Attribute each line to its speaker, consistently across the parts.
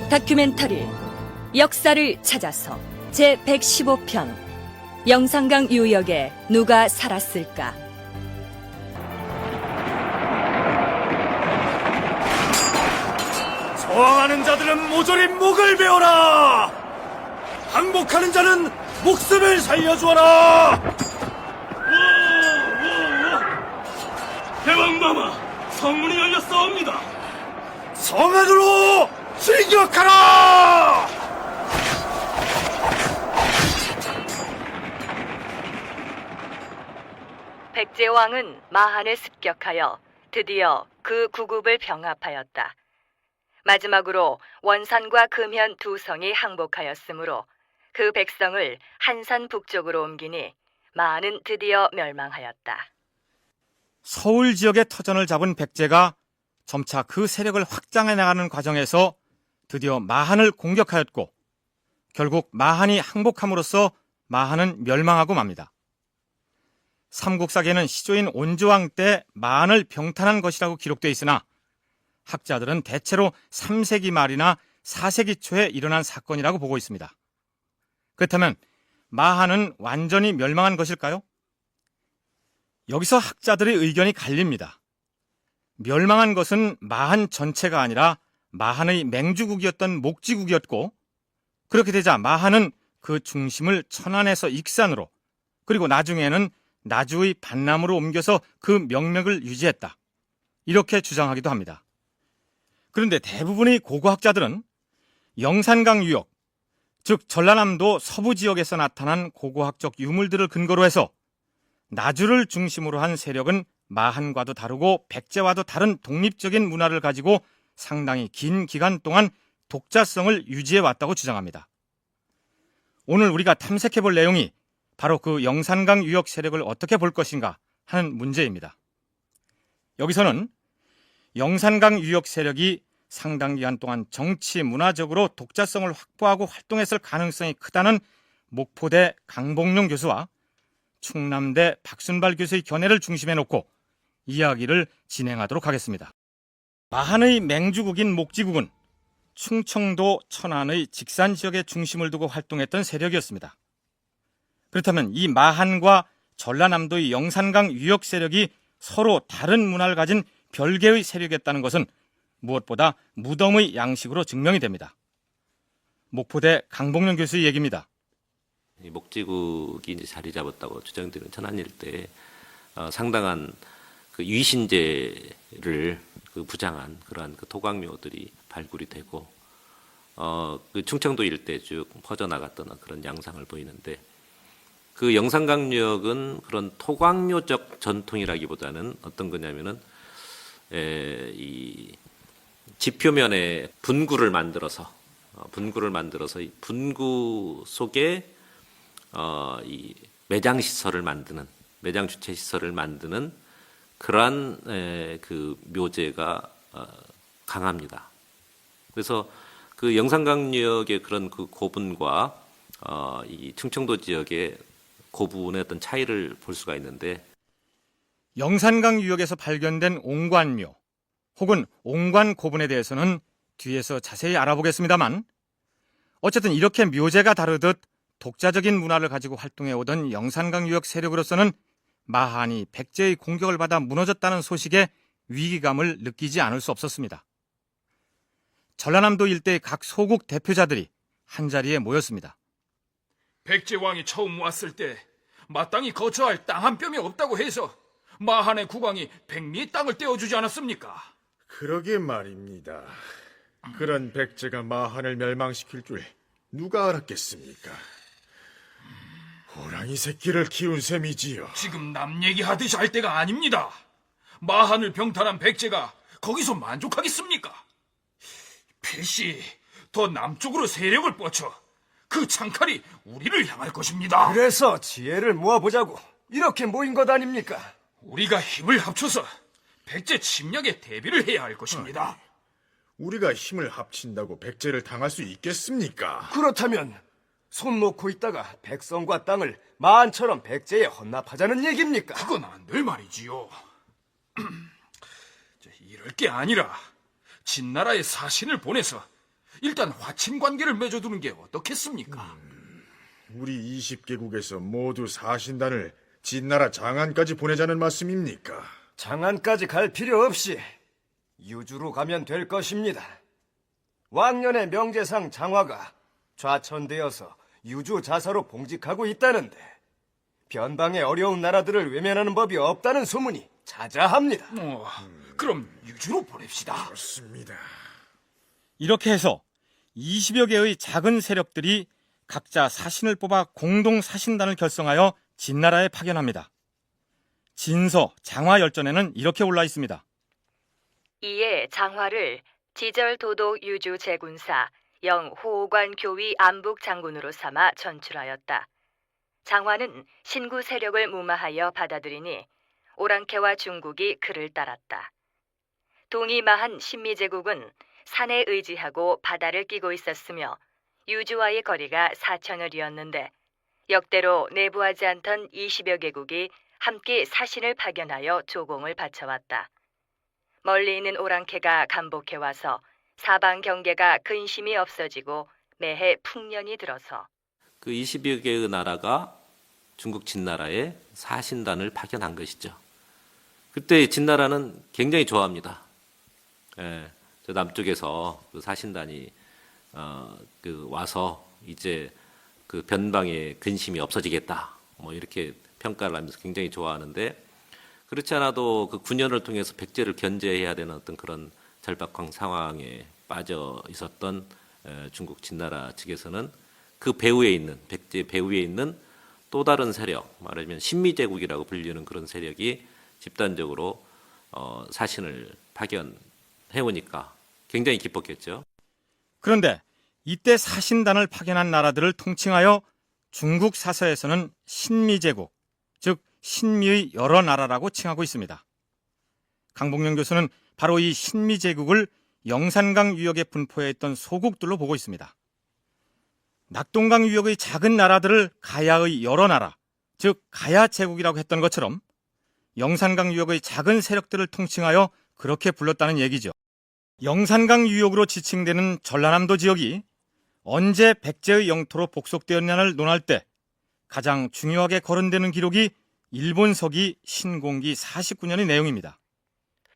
Speaker 1: 다큐멘터리 역사를 찾아서 제115편 영산강 유역에 누가 살았을까?
Speaker 2: 저항하는 자들은 모조리 목을 베어라! 항복하는 자는 목숨을 살려주어라!
Speaker 3: 대왕마마, 성문이 열렸사옵니다.
Speaker 2: 성 안으로 진격하라!
Speaker 1: 백제왕은 마한에 습격하여 드디어 그 구국을 병합하였다. 마지막으로 원산과 금현 두 성이 항복하였으므로 그 백성을 한산 북쪽으로 옮기니 마한은 드디어 멸망하였다.
Speaker 4: 서울 지역의 터전을 잡은 백제가 점차 그 세력을 확장해 나가는 과정에서 드디어 마한을 공격하였고 결국 마한이 항복함으로써 마한은 멸망하고 맙니다. 삼국사계는 시조인 온조왕 때 마한을 병탄한 것이라고 기록되어 있으나 학자들은 대체로 3세기 말이나 4세기 초에 일어난 사건이라고 보고 있습니다. 그렇다면 마한은 완전히 멸망한 것일까요? 여기서 학자들의 의견이 갈립니다. 멸망한 것은 마한 전체가 아니라 마한의 맹주국이었던 목지국이었고 그렇게 되자 마한은 그 중심을 천안에서 익산으로 그리고 나중에는 나주의 반남으로 옮겨서 그 명맥을 유지했다. 이렇게 주장하기도 합니다. 그런데 대부분의 고고학자들은 영산강 유역, 즉 전라남도 서부 지역에서 나타난 고고학적 유물들을 근거로 해서 나주를 중심으로 한 세력은 마한과도 다르고 백제와도 다른 독립적인 문화를 가지고 상당히 긴 기간 동안 독자성을 유지해 왔다고 주장합니다. 오늘 우리가 탐색해 볼 내용이 바로 그 영산강 유역 세력을 어떻게 볼 것인가 하는 문제입니다. 여기서는 영산강 유역 세력이 상당 기간 동안 정치, 문화적으로 독자성을 확보하고 활동했을 가능성이 크다는 목포대 강복룡 교수와 충남대 박순발 교수의 견해를 중심에 놓고 이야기를 진행하도록 하겠습니다. 마한의 맹주국인 목지국은 충청도 천안의 직산 지역에 중심을 두고 활동했던 세력이었습니다. 그렇다면 이 마한과 전라남도의 영산강 유역 세력이 서로 다른 문화를 가진 별개의 세력이었다는 것은 무엇보다 무덤의 양식으로 증명이 됩니다. 목포대 강복룡 교수의 얘기입니다.
Speaker 5: 목지국이 이제 자리 잡았다고 주장되는 천안 일대에 상당한 그 위신제를 그 부장한 그러한 그 토광묘들이 발굴이 되고 그 충청도 일대 쭉 퍼져나갔던 그런 양상을 보이는데 그 영산강유역은 그런 토광묘적 전통이라기보다는 어떤 거냐면은 이 지표면에 분구를 만들어서 이 분구 속에 이 매장 시설을 만드는 매장 주체 시설을 만드는 그러한 그 묘제가 강합니다. 그래서 그 영산강유역의 그런 그 고분과 이 충청도 지역의 고분의 어떤 차이를 볼 수가 있는데
Speaker 4: 영산강 유역에서 발견된 옹관묘 혹은 옹관 고분에 대해서는 뒤에서 자세히 알아보겠습니다만 어쨌든 이렇게 묘제가 다르듯 독자적인 문화를 가지고 활동해오던 영산강 유역 세력으로서는 마한이 백제의 공격을 받아 무너졌다는 소식에 위기감을 느끼지 않을 수 없었습니다. 전라남도 일대의 각 소국 대표자들이 한자리에 모였습니다.
Speaker 3: 백제왕이 처음 왔을 때 마땅히 거처할 땅 한 뼘이 없다고 해서 마한의 국왕이 백리의 땅을 떼어주지 않았습니까?
Speaker 2: 그러게 말입니다. 그런 백제가 마한을 멸망시킬 줄 누가 알았겠습니까? 호랑이 새끼를 키운 셈이지요.
Speaker 3: 지금 남 얘기하듯이 할 때가 아닙니다. 마한을 병탄한 백제가 거기서 만족하겠습니까? 필시 더 남쪽으로 세력을 뻗쳐 그 창칼이 우리를 향할 것입니다.
Speaker 6: 그래서 지혜를 모아보자고 이렇게 모인 것 아닙니까?
Speaker 3: 우리가 힘을 합쳐서 백제 침략에 대비를 해야 할 것입니다.
Speaker 2: 우리가 힘을 합친다고 백제를 당할 수 있겠습니까?
Speaker 6: 그렇다면 손 놓고 있다가 백성과 땅을 마한처럼 백제에 헌납하자는 얘기입니까?
Speaker 3: 그건 안 될 말이지요. 이럴 게 아니라 진나라에 사신을 보내서 일단 화친 관계를 맺어두는 게 어떻겠습니까?
Speaker 2: 우리 20개국에서 모두 사신단을 진나라 장안까지 보내자는 말씀입니까?
Speaker 6: 장안까지 갈 필요 없이 유주로 가면 될 것입니다. 왕년의 명제상 장화가 좌천되어서 유주 자사로 봉직하고 있다는데 변방의 어려운 나라들을 외면하는 법이 없다는 소문이 자자합니다.
Speaker 3: 그럼 유주로 보냅시다.
Speaker 2: 좋습니다.
Speaker 4: 이렇게 해서 20여 개의 작은 세력들이 각자 사신을 뽑아 공동 사신단을 결성하여 진나라에 파견합니다. 진서 장화열전에는 이렇게 올라 있습니다.
Speaker 1: 이에 장화를 지절 도독 유주 제군사 영 호관 교위 안북 장군으로 삼아 전출하였다. 장화는 신구 세력을 무마하여 받아들이니 오랑캐와 중국이 그를 따랐다. 동이마한 신미제국은 산에 의지하고 바다를 끼고 있었으며 유주와의 거리가 4천을이었는데 역대로 내부하지 않던 20여 개국이 함께 사신을 파견하여 조공을 바쳐왔다. 멀리 있는 오랑캐가 감복해와서 사방 경계가 근심이 없어지고 매해 풍년이 들어서
Speaker 5: 그 20여 개의 나라가 중국 진나라에 사신단을 파견한 것이죠. 그때 진나라는 굉장히 좋아합니다. 예, 저 남쪽에서 그 사신단이 와서 이제 그 변방의 근심이 없어지겠다. 뭐 이렇게 평가를 하면서 굉장히 좋아하는데 그렇지 않아도 그 9년을 통해서 백제를 견제해야 되는 어떤 그런 절박한 상황에 빠져 있었던 중국 진나라 측에서는 그 배후에 있는 백제 배후에 있는 또 다른 세력, 말하자면 신미제국이라고 불리는 그런 세력이 집단적으로 사신을 파견해 오니까 굉장히 기뻤겠죠.
Speaker 4: 그런데 이때 사신단을 파견한 나라들을 통칭하여 중국 사서에서는 신미제국, 즉 신미의 여러 나라라고 칭하고 있습니다. 강복령 교수는 바로 이 신미제국을 영산강 유역에 분포해 있던 소국들로 보고 있습니다. 낙동강 유역의 작은 나라들을 가야의 여러 나라, 즉 가야제국이라고 했던 것처럼 영산강 유역의 작은 세력들을 통칭하여 그렇게 불렀다는 얘기죠. 영산강 유역으로 지칭되는 전라남도 지역이 언제 백제의 영토로 복속되었냐를 논할 때 가장 중요하게 거론되는 기록이 일본 서기 신공기 49년의 내용입니다.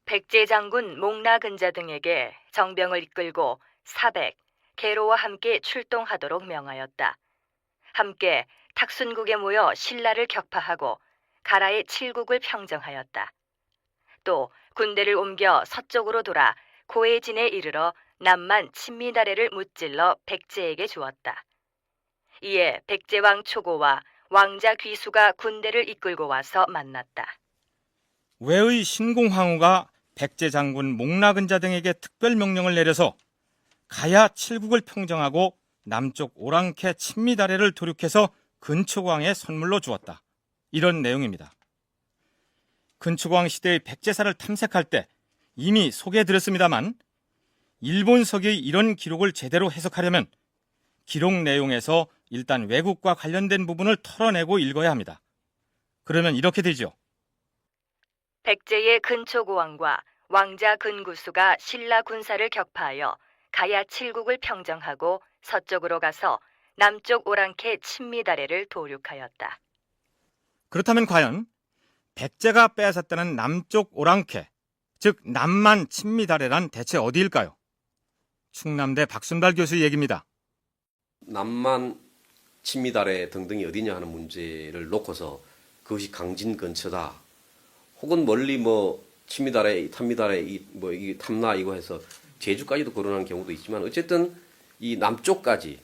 Speaker 1: 백제 장군 목나근자 등에게 정병을 이끌고 사백, 계로와 함께 출동하도록 명하였다. 함께 탁순국에 모여 신라를 격파하고 가라의 칠국을 평정하였다. 또 군대를 옮겨 서쪽으로 돌아 고해진에 이르러 남만 친미다래를 무찔러 백제에게 주었다. 이에 백제왕 초고와 왕자 귀수가 군대를 이끌고 와서 만났다.
Speaker 4: 외의 신공황후가 백제 장군 목나근자 등에게 특별 명령을 내려서 가야 칠국을 평정하고 남쪽 오랑캐 친미다래를 도륙해서 근초광에 선물로 주었다. 이런 내용입니다. 근초광 시대의 백제사를 탐색할 때 이미 소개해드렸습니다만 일본 서기의 이런 기록을 제대로 해석하려면 기록 내용에서 일단 왜곡과 관련된 부분을 털어내고 읽어야 합니다. 그러면 이렇게 되죠.
Speaker 1: 백제의 근초고왕과 왕자 근구수가 신라 군사를 격파하여 가야 칠국을 평정하고 서쪽으로 가서 남쪽 오랑캐 친미다래를 도륙하였다.
Speaker 4: 그렇다면 과연 백제가 빼앗았다는 남쪽 오랑캐, 즉 남만 친미다래란 대체 어디일까요? 충남대 박순발 교수의 얘기입니다.
Speaker 7: 남만, 친미다래 등등이 어디냐 하는 문제를 놓고서 그것이 강진 근처다. 혹은 멀리 뭐 친미다래, 탐미다래, 이 탐나 이거 해서 제주까지도 거론하는 경우도 있지만 어쨌든 이 남쪽까지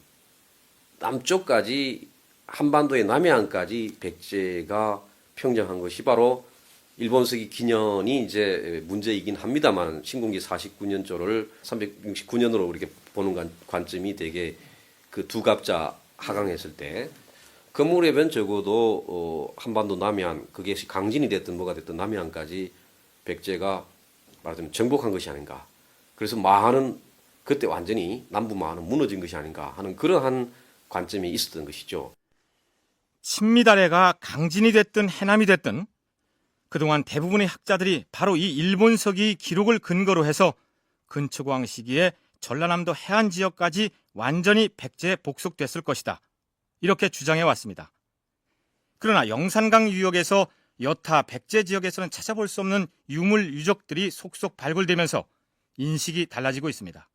Speaker 7: 한반도의 남해안까지 백제가 평정한 것이 바로 일본 서기 기년이 이제 문제이긴 합니다만 신공기 49년조를 369년으로 이렇게 보는 관점이 되게 그 두 갑자 하강했을 때 그 무렵엔 적어도 한반도 남해안 그게 강진이 됐든 뭐가 됐든 남해안까지 백제가 말하자면 정복한 것이 아닌가. 그래서 마하는 그때 완전히 남부 마하는 무너진 것이 아닌가 하는 그러한 관점이 있었던 것이죠.
Speaker 4: 친미다래가 강진이 됐든 해남이 됐든 그동안 대부분의 학자들이 바로 이 일본 서기 기록을 근거로 해서 근초광 시기에 전라남도 해안 지역까지 완전히 백제에 복속됐을 것이다. 이렇게 주장해 왔습니다. 그러나 영산강 유역에서 여타 백제 지역에서는 찾아볼 수 없는 유물 유적들이 속속 발굴되면서 인식이 달라지고 있습니다.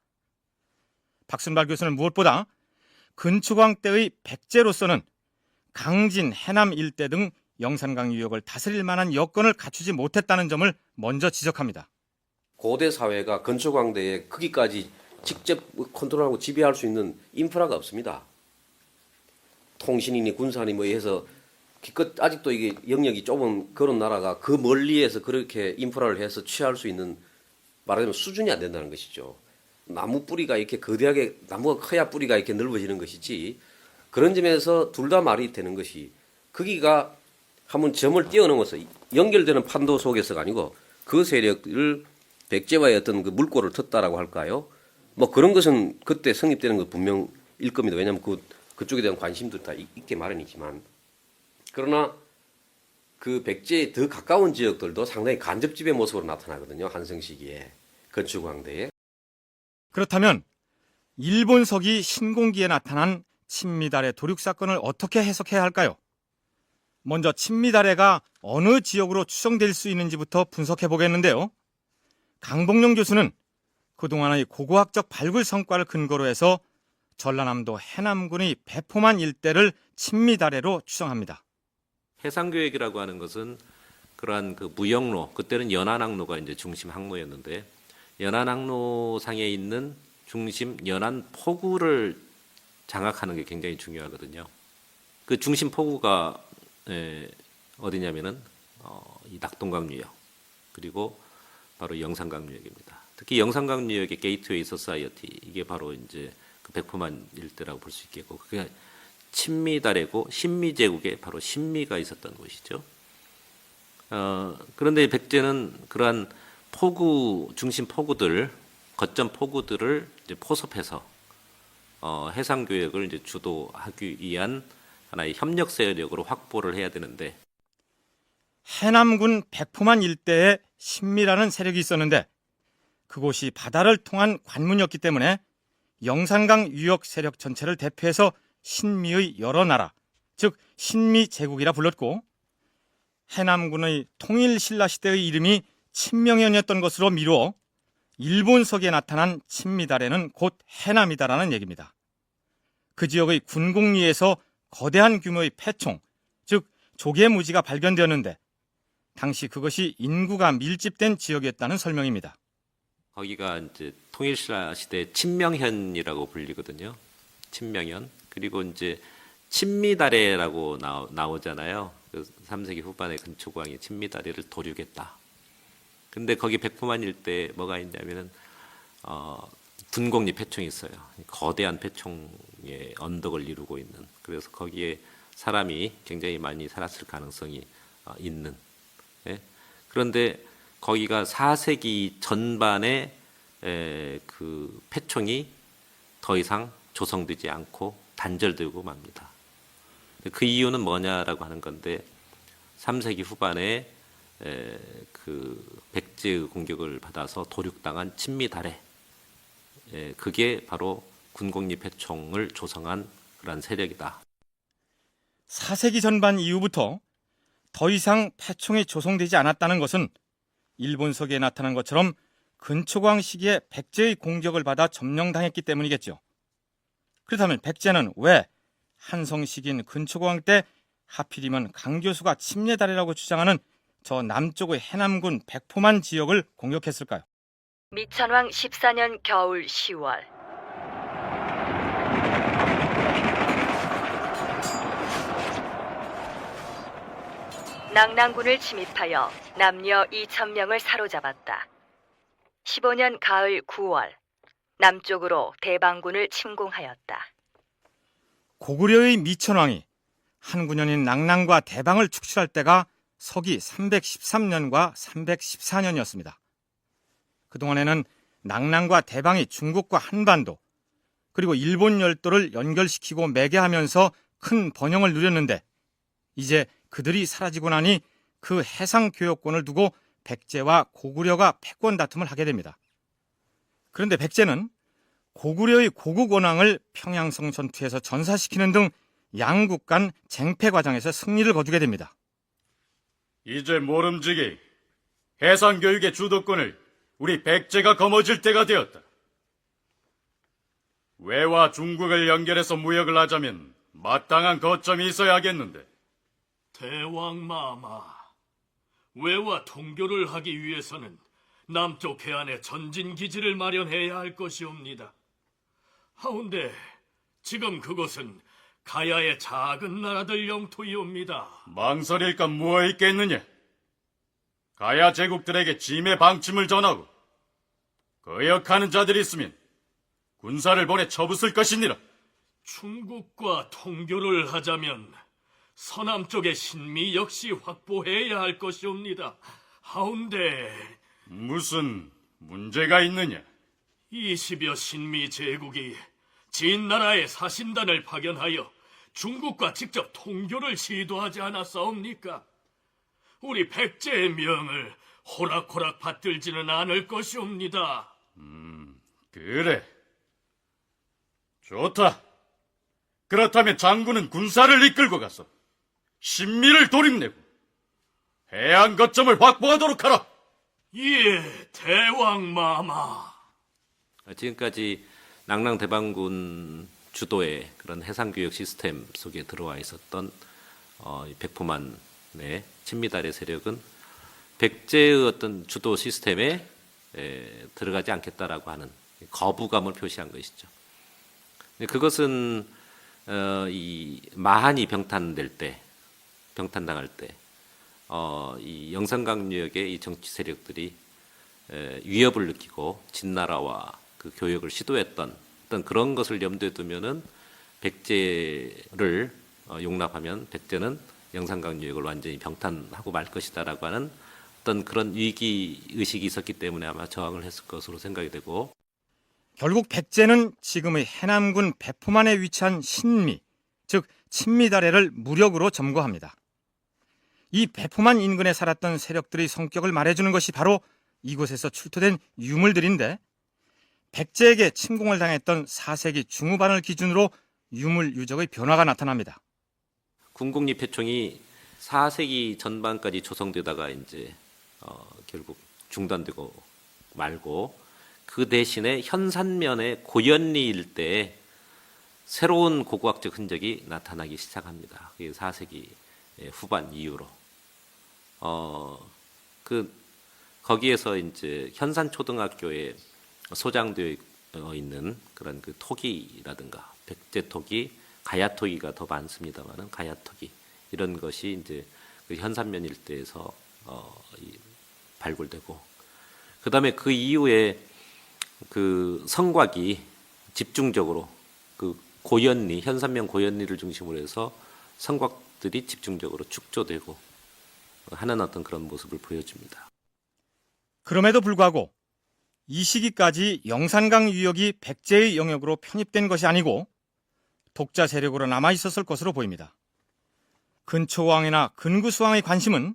Speaker 4: 박순발 교수는 무엇보다 근초광 때의 백제로서는 강진, 해남 일대 등 영산강 유역을 다스릴 만한 여건을 갖추지 못했다는 점을 먼저 지적합니다.
Speaker 7: 고대 사회가 건초광대에 크기까지 직접 컨트롤하고 지배할 수 있는 인프라가 없습니다. 통신이니 군사니 뭐 해서 기껏 아직도 이게 영역이 좁은 그런 나라가 그 멀리에서 그렇게 인프라를 해서 취할 수 있는 말하자면 수준이 안 된다는 것이죠. 나무 뿌리가 이렇게 거대하게 나무가 커야 뿌리가 이렇게 넓어지는 것이지 그런 점에서 둘 다 말이 되는 것이 거기가 한번 점을 뛰어넘어서 연결되는 판도 속에서가 아니고 그 세력을 백제와의 어떤 그 물꼬를 텄다라고 할까요? 뭐 그런 것은 그때 성립되는 거 분명일 겁니다. 왜냐하면 그쪽에 대한 관심도 다 있게 마련이지만 그러나 그 백제에 더 가까운 지역들도 상당히 간접 지배 모습으로 나타나거든요. 한성 시기에 건축왕대에.
Speaker 4: 그렇다면 일본서기 신공기에 나타난 친미달의 도륙 사건을 어떻게 해석해야 할까요? 먼저 친미달해가 어느 지역으로 추정될 수 있는지부터 분석해 보겠는데요. 강복룡 교수는 그동안의 고고학적 발굴 성과를 근거로 해서 전라남도 해남군의 배포만 일대를 친미달해로 추정합니다.
Speaker 5: 해상교역이라고 하는 것은 그러한 그 무역로, 그때는 연안항로가 이제 중심 항로였는데 연안항로상에 있는 중심 연안 포구를 장악하는 게 굉장히 중요하거든요. 그 중심 포구가 어디냐면은 이 낙동강 유역 그리고 바로 영산강 유역입니다. 특히 영산강 유역의 게이트웨이 소사이어티 이게 바로 이제 그 백포만 일대라고 볼 수 있겠고 그게 친미달해고 신미제국에 바로 신미가 있었던 곳이죠. 그런데 백제는 그러한 포구 중심 포구들 거점 포구들을 이제 포섭해서 해상 교역을 이제 주도하기 위한 하나의 협력 세력으로 확보를 해야 되는데
Speaker 4: 해남군 백포만 일대에 신미라는 세력이 있었는데 그곳이 바다를 통한 관문이었기 때문에 영산강 유역 세력 전체를 대표해서 신미의 여러 나라, 즉 신미 제국이라 불렀고 해남군의 통일 신라 시대의 이름이 친명현이었던 것으로 미루어 일본서기에 나타난 친미달해는 곧 해남이다라는 얘기입니다. 그 지역의 군공리에서 거대한 규모의 폐총, 즉 조개무지가 발견되었는데 당시 그것이 인구가 밀집된 지역이었다는 설명입니다.
Speaker 5: 거기가 이제 통일신라 시대 친명현이라고 불리거든요. 친명현. 그리고 이제 친미달해라고 나오잖아요. 그 3세기 후반에 근초광이 친미달해를 도륙했다. 근데 거기 백포만 일대에 뭐가 있냐면은 군공리 폐총이 있어요. 거대한 폐총의 언덕을 이루고 있는. 그래서 거기에 사람이 굉장히 많이 살았을 가능성이 있는. 예? 그런데 거기가 4세기 전반에 그 폐총이 더 이상 조성되지 않고 단절되고 맙니다. 그 이유는 뭐냐라고 하는 건데 3세기 후반에 그 백제의 공격을 받아서 도륙당한 친미달해 그게 바로 군공리 폐총을 조성한 그런 세력이다.
Speaker 4: 4세기 전반 이후부터 더 이상 폐총이 조성되지 않았다는 것은 일본서기에 나타난 것처럼 근초광 시기에 백제의 공격을 받아 점령당했기 때문이겠죠. 그렇다면 백제는 왜 한성 시기인 근초광 때 하필이면 강 교수가 침례달이라고 주장하는 저 남쪽의 해남군 백포만 지역을 공격했을까요?
Speaker 1: 미천왕 14년 겨울 10월 낙랑군을 침입하여 남녀 2,000명을 사로잡았다. 15년 가을 9월 남쪽으로 대방군을 침공하였다.
Speaker 4: 고구려의 미천왕이 한군연인 낙랑과 대방을 축출할 때가 서기 313년과 314년이었습니다. 그동안에는 낙랑과 대방이 중국과 한반도 그리고 일본 열도를 연결시키고 매개하면서 큰 번영을 누렸는데 이제 그들이 사라지고 나니 그 해상 교역권을 두고 백제와 고구려가 패권 다툼을 하게 됩니다. 그런데 백제는 고구려의 고국 원왕을 평양성 전투에서 전사시키는 등 양국 간 쟁패 과정에서 승리를 거두게 됩니다.
Speaker 8: 이제 모름지기 해상교육의 주도권을 우리 백제가 거머쥘 때가 되었다. 외와 중국을 연결해서 무역을 하자면 마땅한 거점이 있어야겠는데.
Speaker 9: 대왕마마, 외와 통교를 하기 위해서는 남쪽 해안에 전진기지를 마련해야 할 것이옵니다. 하운데 지금 그곳은 가야의 작은 나라들 영토이옵니다.
Speaker 8: 망설일까 무엇 있겠느냐. 가야 제국들에게 짐의 방침을 전하고 거역하는 자들이 있으면 군사를 보내 쳐부술 것이니라.
Speaker 9: 중국과 통교를 하자면 서남쪽의 신미 역시 확보해야 할 것이옵니다. 하운데
Speaker 8: 무슨 문제가 있느냐?
Speaker 9: 20여 신미 제국이 진나라의 사신단을 파견하여 중국과 직접 통교를 시도하지 않았사옵니까? 우리 백제의 명을 호락호락 받들지는 않을 것이옵니다.
Speaker 8: 그래. 좋다. 그렇다면 장군은 군사를 이끌고 가서 신미를 도립내고 해안 거점을 확보하도록 하라.
Speaker 9: 예, 대왕마마.
Speaker 5: 지금까지 낭랑대방군 주도의 그런 해상교육 시스템 속에 들어와 있었던 이 백포만의 친미달의 세력은 백제의 어떤 주도 시스템에 들어가지 않겠다라고 하는 거부감을 표시한 것이죠. 그것은 이 마한이 병탄될 때, 병탄당할 때, 이 영산강유역의 이 정치 세력들이 위협을 느끼고 진나라와 그 교역을 시도했던 어떤 그런 것을 염두에 두면은 백제를 용납하면 백제는 영산강유역을 완전히 병탄하고 말 것이다라고 하는 어떤 그런 위기 의식이 있었기 때문에 아마 저항을 했을 것으로 생각이 되고,
Speaker 4: 결국 백제는 지금의 해남군 백포만에 위치한 신미, 즉 친미다래를 무력으로 점거합니다. 이 백포만 인근에 살았던 세력들의 성격을 말해주는 것이 바로 이곳에서 출토된 유물들인데, 백제에게 침공을 당했던 4세기 중후반을 기준으로 유물 유적의 변화가 나타납니다.
Speaker 5: 군국립회총이 4세기 전반까지 조성되다가 이제 결국 중단되고 말고, 그 대신에 현산면의 고연리 일대에 새로운 고고학적 흔적이 나타나기 시작합니다. 그게 4세기 후반 이후로. 거기에서 이제 현산초등학교에 소장되어 있는 그런 그 토기라든가 백제토기, 가야토기가 더 많습니다만은 가야토기 이런 것이 이제 그 현산면 일대에서 발굴되고, 그다음에 그 이후에 그 성곽이 집중적으로 그 고연리, 현산면 고연리를 중심으로 해서 성곽들이 집중적으로 축조되고 하는 어떤 그런 모습을 보여줍니다.
Speaker 4: 그럼에도 불구하고 이 시기까지 영산강 유역이 백제의 영역으로 편입된 것이 아니고 독자 세력으로 남아있었을 것으로 보입니다. 근초왕이나 근구수왕의 관심은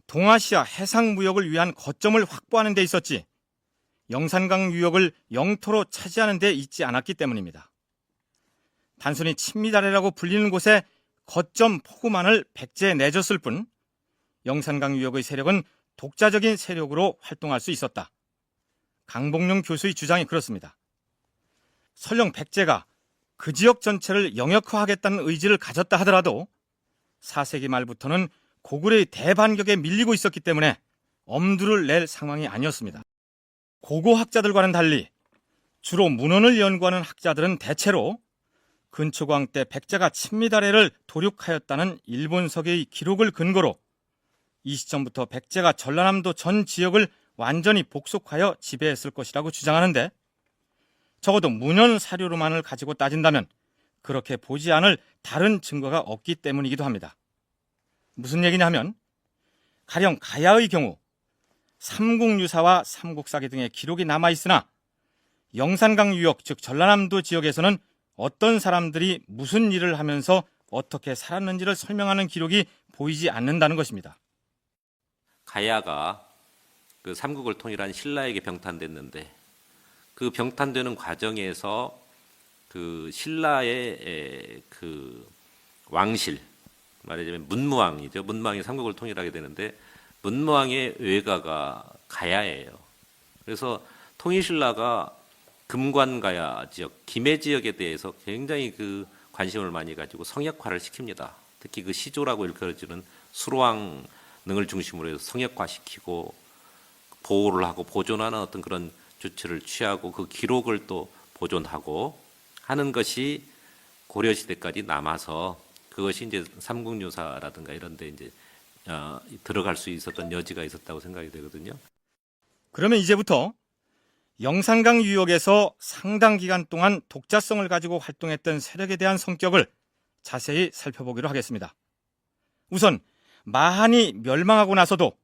Speaker 4: 동아시아 해상 무역을 위한 거점을 확보하는 데 있었지 영산강 유역을 영토로 차지하는 데 있지 않았기 때문입니다. 단순히 친미다래라고 불리는 곳에 거점 포구만을 백제에 내줬을 뿐 영산강 유역의 세력은 독자적인 세력으로 활동할 수 있었다. 강복룡 교수의 주장이 그렇습니다. 설령 백제가 그 지역 전체를 영역화하겠다는 의지를 가졌다 하더라도 4세기 말부터는 고구려의 대반격에 밀리고 있었기 때문에 엄두를 낼 상황이 아니었습니다. 고고학자들과는 달리 주로 문헌을 연구하는 학자들은 대체로 근초광 때 백제가 친미다래를 도륙하였다는 일본서계의 기록을 근거로 이 시점부터 백제가 전라남도 전 지역을 완전히 복속하여 지배했을 것이라고 주장하는데, 적어도 문헌 사료로만을 가지고 따진다면 그렇게 보지 않을 다른 증거가 없기 때문이기도 합니다. 무슨 얘기냐 하면, 가령 가야의 경우 삼국유사와 삼국사기 등의 기록이 남아있으나 영산강 유역, 즉 전라남도 지역에서는 어떤 사람들이 무슨 일을 하면서 어떻게 살았는지를 설명하는 기록이 보이지 않는다는 것입니다.
Speaker 5: 가야가 그 삼국을 통일한 신라에게 병탄됐는데 그 병탄되는 과정에서 그 신라의 그 왕실, 말하자면 문무왕이죠. 문무왕이 삼국을 통일하게 되는데 문무왕의 외가가 가야예요. 그래서 통일신라가 금관가야 지역, 김해 지역에 대해서 굉장히 그 관심을 많이 가지고 성역화를 시킵니다. 특히 그 시조라고 일컬어지는 수로왕릉을 중심으로 해서 성역화시키고 보호를 하고 보존하는 어떤 그런 조치를 취하고 그 기록을 또 보존하고 하는 것이 고려시대까지 남아서 그것이 이제 삼국유사라든가 이런 데 이제 들어갈 수 있었던 여지가 있었다고 생각이 되거든요.
Speaker 4: 그러면 이제부터 영산강 유역에서 상당 기간 동안 독자성을 가지고 활동했던 세력에 대한 성격을 자세히 살펴보기로 하겠습니다. 우선 마한이 멸망하고 나서도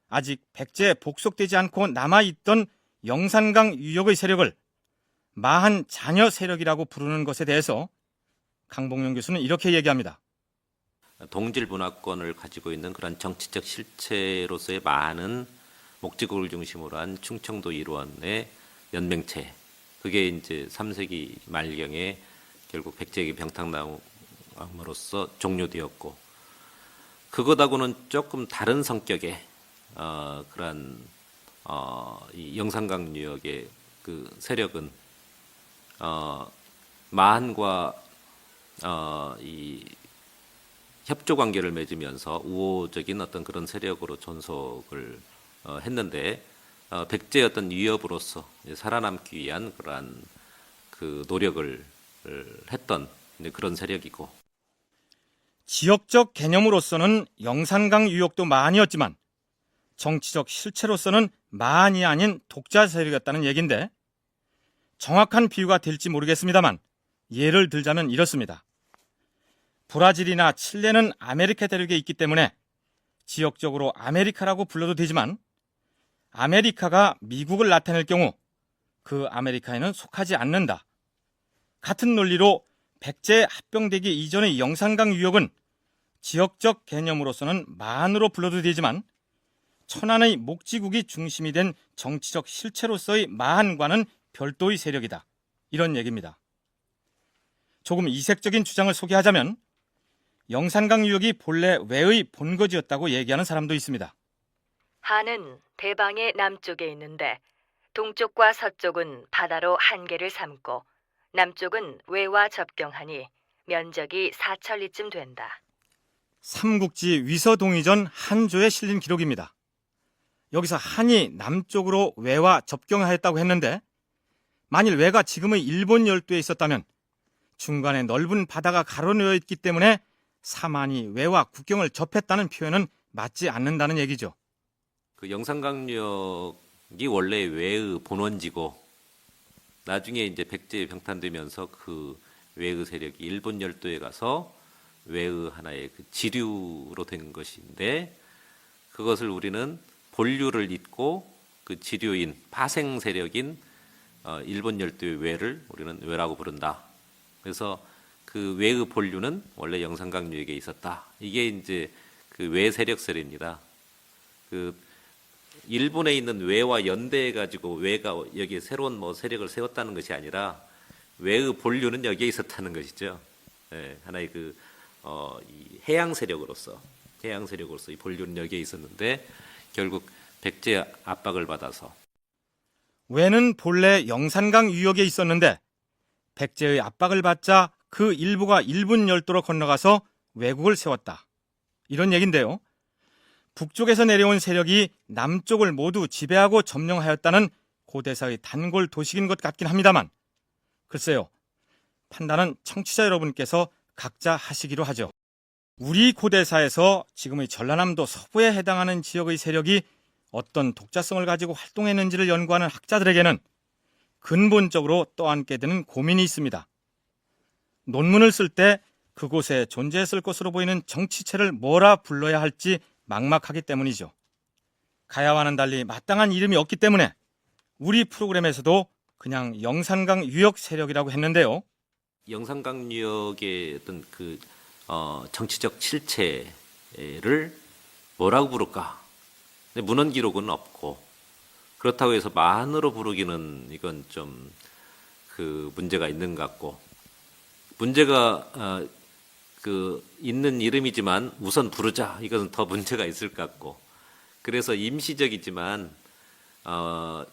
Speaker 4: 아직 백제에 복속되지 않고 남아있던 영산강 유역의 세력을 마한 자녀 세력이라고 부르는 것에 대해서 강봉용 교수는 이렇게 얘기합니다.
Speaker 5: 동질 분화권을 가지고 있는 그런 정치적 실체로서의 많은 목지국을 중심으로 한 충청도 일원의 연맹체, 그게 이제 3세기 말경에 결국 백제에게 병탁남으로써 종료되었고, 그것하고는 조금 다른 성격의 그런 이 영산강 유역의 그 세력은 마한과 이 협조 관계를 맺으면서 우호적인 어떤 그런 세력으로 존속을 했는데 백제의 어떤 위협으로서 살아남기 위한 그러한 그 노력을 했던 그런 세력이고,
Speaker 4: 지역적 개념으로서는 영산강 유역도 마한이었지만 정치적 실체로서는 마한이 아닌 독자 세력이었다는 얘기인데, 정확한 비유가 될지 모르겠습니다만 예를 들자면 이렇습니다. 브라질이나 칠레는 아메리카 대륙에 있기 때문에 지역적으로 아메리카라고 불러도 되지만, 아메리카가 미국을 나타낼 경우 그 아메리카에는 속하지 않는다. 같은 논리로 백제에 합병되기 이전의 영산강 유역은 지역적 개념으로서는 마한으로 불러도 되지만 천안의 목지국이 중심이 된 정치적 실체로서의 마한과는 별도의 세력이다. 이런 얘기입니다. 조금 이색적인 주장을 소개하자면 영산강 유역이 본래 외의 본거지였다고 얘기하는 사람도 있습니다.
Speaker 1: 한은 대방의 남쪽에 있는데 동쪽과 서쪽은 바다로 한계를 삼고 남쪽은 외와 접경하니 면적이 4천리쯤 된다.
Speaker 4: 삼국지 위서동의전 한조에 실린 기록입니다. 여기서 한이 남쪽으로 외와 접경하였다고 했는데, 만일 외가 지금의 일본 열도에 있었다면 중간에 넓은 바다가 가로놓여 있기 때문에 삼한이 외와 국경을 접했다는 표현은 맞지 않는다는 얘기죠.
Speaker 5: 그 영산강유역이 원래 외의 본원지고 나중에 이제 백제에 병탄되면서 그 외의 세력이 일본 열도에 가서 외의 하나의 그 지류로 된 것인데, 그것을 우리는 본류를 잇고 그 지류인 파생 세력인 일본 열도의 외를 우리는 외라고 부른다. 그래서 그 외의 본류는 원래 영산강 유역에 있었다. 이게 이제 그 외 세력설입니다. 그 일본에 있는 외와 연대해 가지고 외가 여기에 새로운 뭐 세력을 세웠다는 것이 아니라 외의 본류는 여기에 있었다는 것이죠. 예, 하나의 그 이 해양 세력으로서 이 본류는 여기에 있었는데 결국 백제의 압박을 받아서
Speaker 4: 외는 본래 영산강 유역에 있었는데 백제의 압박을 받자 그 일부가 일본 열도로 건너가서 외국을 세웠다. 이런 얘긴데요. 북쪽에서 내려온 세력이 남쪽을 모두 지배하고 점령하였다는 고대사의 단골 도식인 것 같긴 합니다만, 글쎄요, 판단은 청취자 여러분께서 각자 하시기로 하죠. 우리 고대사에서 지금의 전라남도 서부에 해당하는 지역의 세력이 어떤 독자성을 가지고 활동했는지를 연구하는 학자들에게는 근본적으로 떠안게 되는 고민이 있습니다. 논문을 쓸 때 그곳에 존재했을 것으로 보이는 정치체를 뭐라 불러야 할지 막막하기 때문이죠. 가야와는 달리 마땅한 이름이 없기 때문에 우리 프로그램에서도 그냥 영산강 유역 세력이라고 했는데요.
Speaker 5: 영산강 유역의 어떤 그 정치적 실체를 뭐라고 부를까? 근데 문헌 기록은 없고 그렇다고 해서 만으로 부르기는 이건 좀 그 문제가 있는 것 같고, 문제가 그 있는 이름이지만 우선 부르자, 이것은 더 문제가 있을 것 같고, 그래서 임시적이지만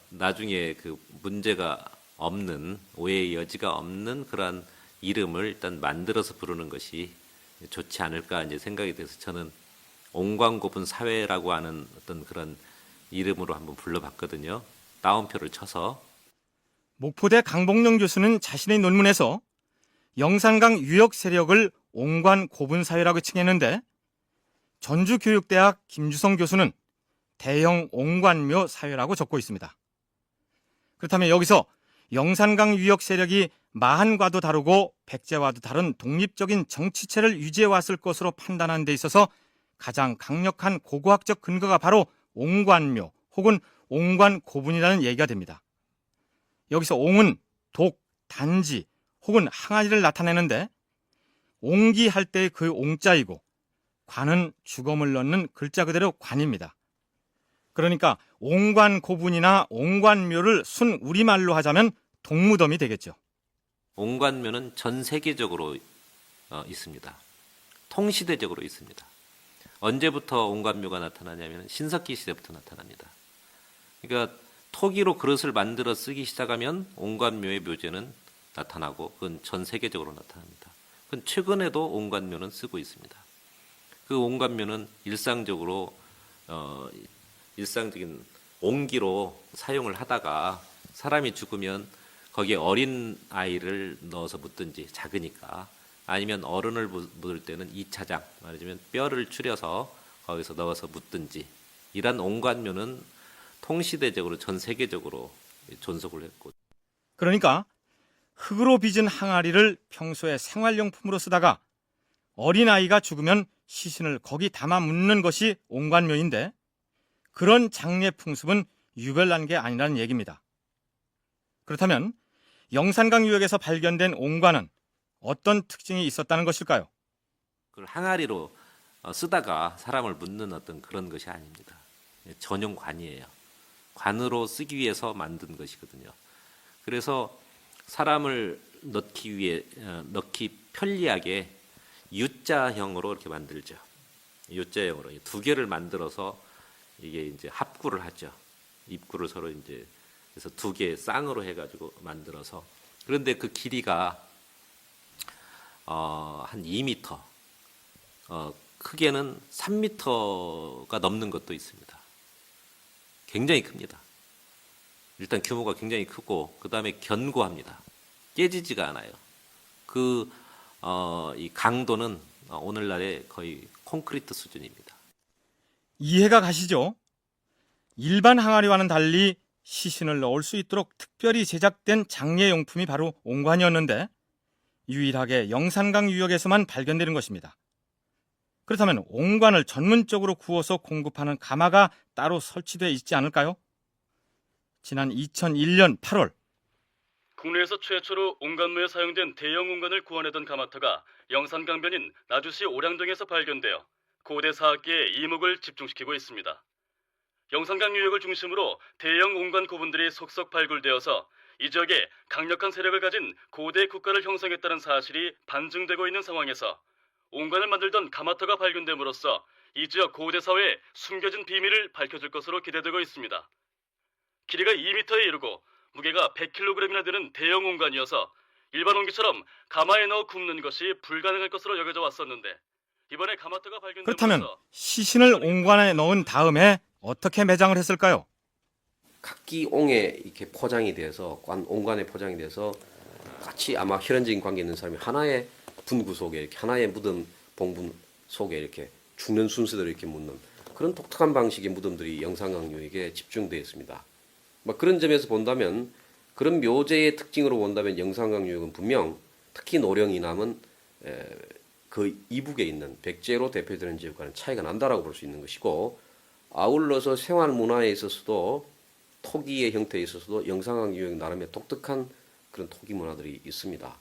Speaker 5: 나중에 그 문제가 없는, 오해의 여지가 없는 그러한 이름을 일단 만들어서 부르는 것이 좋지 않을까 이제 생각이 돼서 저는 옹관고분 사회라고 하는 어떤 그런 이름으로 한번 불러봤거든요. 따옴표를 쳐서.
Speaker 4: 목포대 강복령 교수는 자신의 논문에서 영산강 유역 세력을 옹관고분사회라고 칭했는데, 전주교육대학 김주성 교수는 대형 옹관묘 사회라고 적고 있습니다. 그렇다면 여기서 영산강 유역 세력이 마한과도 다르고 백제와도 다른 독립적인 정치체를 유지해 왔을 것으로 판단하는 데 있어서 가장 강력한 고고학적 근거가 바로 옹관묘 혹은 옹관고분이라는 얘기가 됩니다. 여기서 옹은 독, 단지 혹은 항아리를 나타내는데, 옹기할 때의 그 옹자이고 관은 주검을 넣는 글자 그대로 관입니다. 그러니까 옹관고분이나 옹관묘를 순 우리말로 하자면 동무덤이 되겠죠.
Speaker 5: 옹관묘는 전 세계적으로 있습니다. 통시대적으로 있습니다. 언제부터 옹관묘가 나타나냐면 신석기 시대부터 나타납니다. 그러니까 토기로 그릇을 만들어 쓰기 시작하면 옹관묘의 묘제는 나타나고, 그건 전 세계적으로 나타납니다. 그건 최근에도 옹관묘는 쓰고 있습니다. 그 옹관묘는 일상적으로 일상적인 옹기로 사용을 하다가 사람이 죽으면 거기에 어린 아이를 넣어서 묻든지, 작으니까, 아니면 어른을 묻을 때는 2차장, 말하자면 뼈를 추려서 거기서 넣어서 묻든지, 이런 옹관묘는 통시대적으로 전 세계적으로 존속을 했고.
Speaker 4: 그러니까 흙으로 빚은 항아리를 평소에 생활용품으로 쓰다가 어린아이가 죽으면 시신을 거기 담아 묻는 것이 옹관묘인데, 그런 장례 풍습은 유별난 게 아니라는 얘기입니다. 그렇다면 영산강 유역에서 발견된 옹관은 어떤 특징이 있었다는 것일까요?
Speaker 5: 그걸 항아리로 쓰다가 사람을 묻는 어떤 그런 것이 아닙니다. 전용 관이에요. 관으로 쓰기 위해서 만든 것이거든요. 그래서 사람을 넣기 편리하게 U자형으로 이렇게 만들죠. U자형으로 두 개를 만들어서 이게 이제 합구를 하죠. 입구를 서로 이제 그래서 두 개 쌍으로 해가지고 만들어서, 그런데 그 길이가 한 2m, 크게는 3m가 넘는 것도 있습니다. 굉장히 큽니다. 일단 규모가 굉장히 크고, 그 다음에 견고합니다. 깨지지가 않아요. 이 강도는 오늘날의 거의 콘크리트 수준입니다.
Speaker 4: 이해가 가시죠? 일반 항아리와는 달리 시신을 넣을 수 있도록 특별히 제작된 장례용품이 바로 옹관이었는데, 유일하게 영산강 유역에서만 발견되는 것입니다. 그렇다면 옹관을 전문적으로 구워서 공급하는 가마가 따로 설치되어 있지 않을까요? 지난 2001년 8월
Speaker 9: 국내에서 최초로 옹관묘에 사용된 대형 옹관을 구워내던 가마터가 영산강변인 나주시 오량동에서 발견되어 고대 사학계의 이목을 집중시키고 있습니다. 영산강 유역을 중심으로 대형 옹관 고분들이 속속 발굴되어서 이 지역에 강력한 세력을 가진 고대 국가를 형성했다는 사실이 반증되고 있는 상황에서 옹관을 만들던 가마터가 발견됨으로써 이 지역 고대 사회의 숨겨진 비밀을 밝혀질 것으로 기대되고 있습니다. 길이가 2m에 이르고 무게가 100kg이나 되는 대형 옹관이어서 일반 옹기처럼 가마에 넣어 굽는 것이 불가능할 것으로 여겨져 왔었는데, 이번에 가마터가 발견됨으로써
Speaker 4: 그렇다면 시신을 옹관에 넣은 다음에 어떻게 매장을 했을까요?
Speaker 7: 각기 옹에 이렇게 포장이 돼서 옹관에 포장이 돼서 같이 아마 혈연적인 관계 있는 사람이 하나의 분구 속에 이렇게 하나의 무덤 봉분 속에 이렇게 죽는 순서대로 이렇게 묻는 그런 독특한 방식의 무덤들이 영산강 유역에 집중되어 있습니다. 그런 점에서 본다면, 그런 묘제의 특징으로 본다면 영산강 유역은 분명 특히 노령 이남은 그 이북에 있는 백제로 대표되는 지역과는 차이가 난다라고 볼 수 있는 것이고, 아울러서 생활 문화에 있어서도 토기의 형태에 있어서도 영산강 유역 나름의 독특한 그런 토기 문화들이 있습니다.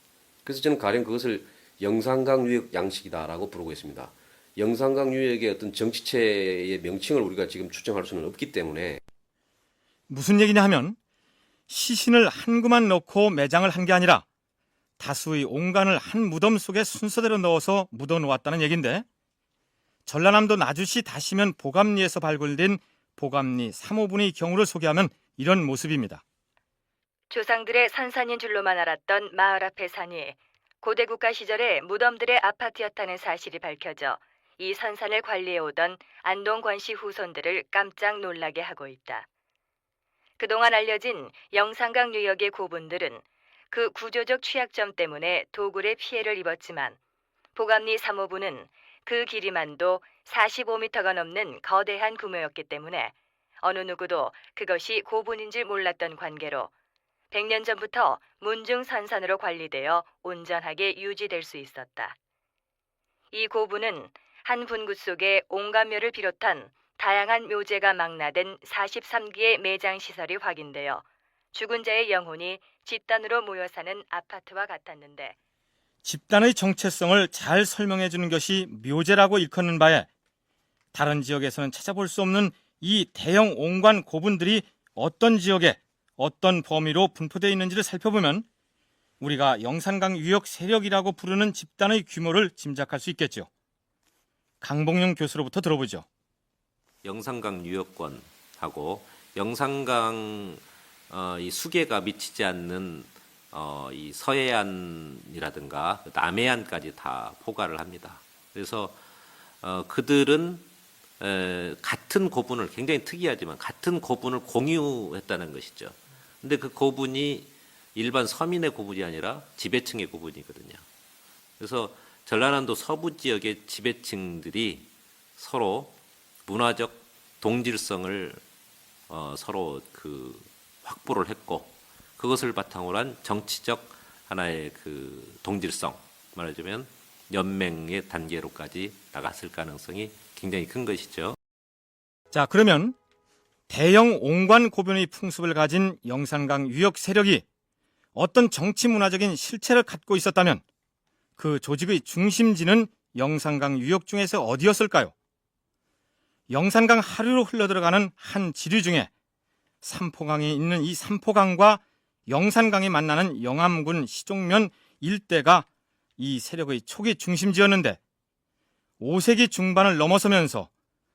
Speaker 7: 그래서 저는 가령 그것을 영산강 유역 양식이다라고 부르고 있습니다. 영산강 유역의 어떤 정치체의 명칭을 우리가 지금 추정할 수는 없기 때문에,
Speaker 4: 무슨 얘기냐 하면 시신을 한 구만 넣고 매장을 한 게 아니라 다수의 옹간을 한 무덤 속에 순서대로 넣어서 묻어 놓았다는 얘긴데, 전라남도 나주시 다시면 보감리에서 발굴된 보감리 3호분의 경우를 소개하면 이런 모습입니다.
Speaker 1: 조상들의 산산인 줄로만 알았던 마을 앞의 산이 고대 국가 시절에 무덤들의 아파트였다는 사실이 밝혀져 이 산산을 관리해오던 안동권씨 후손들을 깜짝 놀라게 하고 있다. 그동안 알려진 영산강 유역의 고분들은 그 구조적 취약점 때문에 도굴의 피해를 입었지만 보감리 3호분은 그 길이만도 45m가 넘는 거대한 규모였기 때문에 어느 누구도 그것이 고분인 줄 몰랐던 관계로 100년 전부터 문중산산으로 관리되어 온전하게 유지될 수 있었다. 이 고분은 한 분구 속에 온갖 묘를 비롯한 다양한 묘제가 망라된 43기의 매장 시설이 확인되어 죽은 자의 영혼이 집단으로 모여 사는 아파트와 같았는데,
Speaker 4: 집단의 정체성을 잘 설명해 주는 것이 묘제라고 일컫는 바에 다른 지역에서는 찾아볼 수 없는 이 대형 옹관 고분들이 어떤 지역에 어떤 범위로 분포되어 있는지를 살펴보면 우리가 영산강 유역 세력이라고 부르는 집단의 규모를 짐작할 수 있겠죠. 강봉용 교수로부터 들어보죠.
Speaker 5: 영산강 유역권하고 영산강 이 수계가 미치지 않는 이 서해안이라든가 남해안까지 다 포괄을 합니다. 그래서 그들은 같은 고분을, 굉장히 특이하지만 같은 고분을 공유했다는 것이죠. 근데 그 고분이 일반 서민의 고분이 아니라 지배층의 고분이거든요. 그래서 전라남도 서부 지역의 지배층들이 서로 문화적 동질성을 서로 그 확보를 했고, 그것을 바탕으로 한 정치적 하나의 그 동질성, 말하자면 연맹의 단계로까지 나갔을 가능성이 굉장히 큰 것이죠.
Speaker 4: 자, 그러면 대형 옹관 고변의 풍습을 가진 영산강 유역 세력이 어떤 정치 문화적인 실체를 갖고 있었다면 그 조직의 중심지는 영산강 유역 중에서 어디였을까요? 영산강 하류로 흘러들어가는 한 지류 중에 삼포강이 있는 이 삼포강과 영산강이 만나는 영암군 시종면 일대가 이 세력의 초기 중심지였는데 5세기 중반을 넘어서면서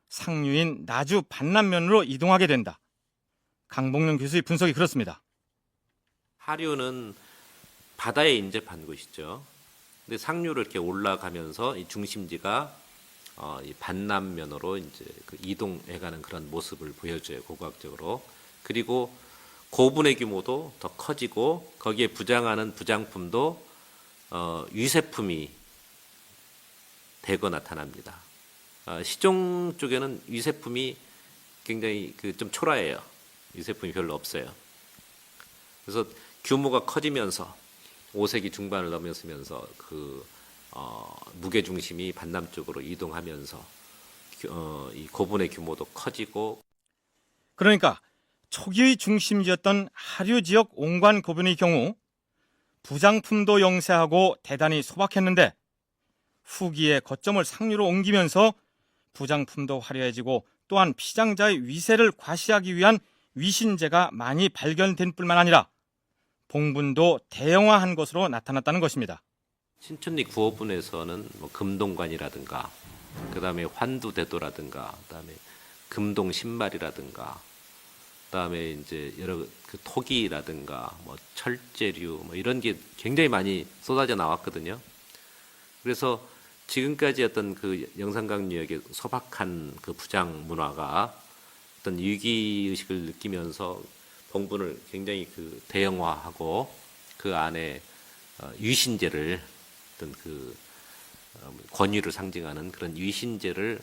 Speaker 4: 상류인 나주 반남면으로 이동하게 된다. 강봉룡 교수의 분석이 그렇습니다.
Speaker 5: 하류는 바다에 인접한 곳이죠. 근데 상류를 이렇게 올라가면서 이 중심지가 이 반남면으로 이제 그 이동해가는 그런 모습을 보여줘요, 고고학적으로. 그리고 고분의 규모도 더 커지고 거기에 부장하는 부장품도 위세품이 대거 나타납니다. 시종 쪽에는 위세품이 굉장히 좀 초라해요. 위세품이 별로 없어요. 그래서 규모가 커지면서 5세기 중반을 넘으면서 무게 중심이 반남 쪽으로 이동하면서 이 고분의 규모도 커지고.
Speaker 4: 그러니까 초기의 중심지였던 하류 지역 옹관 고분의 경우 부장품도 영세하고 대단히 소박했는데 후기에 거점을 상류로 옮기면서 부장품도 화려해지고 또한 피장자의 위세를 과시하기 위한 위신제가 많이 발견된 뿐만 아니라 봉분도 대형화한 것으로 나타났다는 것입니다.
Speaker 5: 신천리 구호분에서는 뭐 금동관이라든가, 그 다음에 환두대도라든가, 그 다음에 금동 신말이라든가, 그 다음에 이제 여러 그 토기라든가, 뭐 철제류, 뭐 이런 게 굉장히 많이 쏟아져 나왔거든요. 그래서 지금까지 어떤 그 영산강 유역의 소박한 그 부장 문화가 어떤 위기 의식을 느끼면서 봉분을 굉장히 그 대형화하고 그 안에 위신제를 어떤 그 권위를 상징하는 그런 위신제를